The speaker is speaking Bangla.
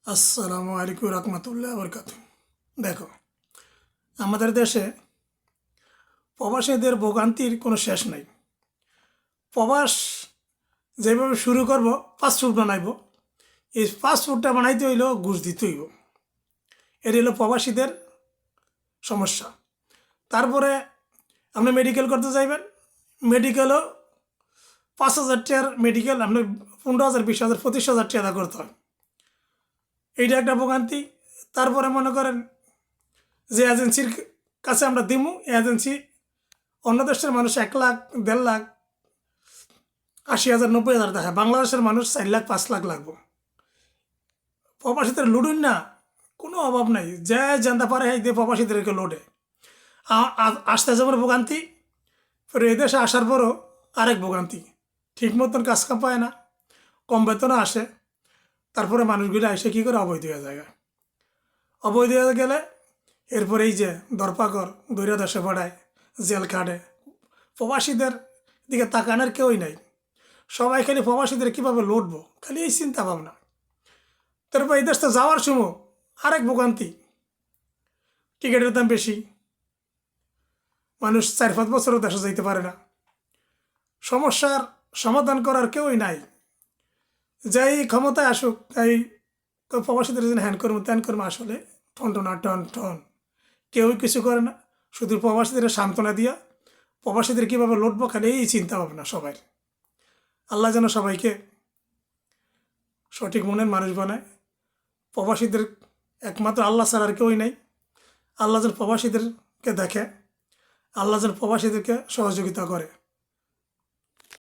আসসালামু আলাইকুম রহমতুল্লাহ বরকাত। দেখো, আমাদের দেশে প্রবাসীদের ভোগান্তির কোনো শেষ নাই। প্রবাস যেভাবে শুরু করব, ফাস্টফুড বানাইব। এই ফাস্টফুডটা বানাইতে হইলেও ঘুষ দিতে হইব। এর হলো প্রবাসীদের সমস্যা। তারপরে আপনি মেডিকেল করতে যাইবেন, মেডিকেলও 5,000 টাকার মেডিকেল আপনি 15,000, 20,000, 25,000 টাকা করতে হয়। এইটা একটা ভোগান্তি। তারপরে মনে করেন যে এজেন্সির কাছে আমরা দিমু, এজেন্সি অন্য দেশের মানুষ 1 লাখ, 1.5 লাখ, 80,000, 90,000 দেখায়। বাংলাদেশের মানুষ 4 লাখ, 5 লাখ লাগবো। প্রবাসীদের লুডুন না, কোনো অভাব নাই। যে জানতে পারে এই দিয়ে প্রবাসীদেরকে লোডে আসতে যাবার ভোগান্তি। ফের এই দেশে আসার পরও আরেক ভোগান্তি, ঠিক মতন কাজ কাম পায় না, কম বেতনও আসে। তারপরে মানুষগুলো এসে কী করে অবৈধ হয়ে যায়। অবৈধ হয়ে গেলে এরপরে এই যে দরপাকর দৈরা দেশে পড়ায়, জেল খাটে। প্রবাসীদের দিকে তাকানোর কেউই নাই। সবাই খালি প্রবাসীদের কীভাবে লুটবো, খালি এই চিন্তা ভাবনা। তারপর এই দেশটা যাওয়ার সময় আরেক ভোগান্তি, টিকিটের দাম বেশি, মানুষ 4-5 বছরও দেশে যাইতে পারে না। সমস্যার সমাধান করার কেউই নাই। যাই ক্ষমতায় আসুক, তাই প্রবাসীদের যেন হ্যান করবো ত্যান করবো, আসলে টন টনা টন টন কেউই কিছু করে না। শুধু প্রবাসীদের সান্ত্বনা দিয়া প্রবাসীদের কীভাবে লুটবো, খালি এই চিন্তা ভাবনা সবাই। আল্লাহ যেন সবাইকে সঠিক মনের মানুষ বানায়। প্রবাসীদের একমাত্র আল্লাহ ছাড়া আর কেউই নেই। আল্লাহ যেন প্রবাসীদেরকে দেখে, আল্লাহ যেন প্রবাসীদেরকে সহযোগিতা করে।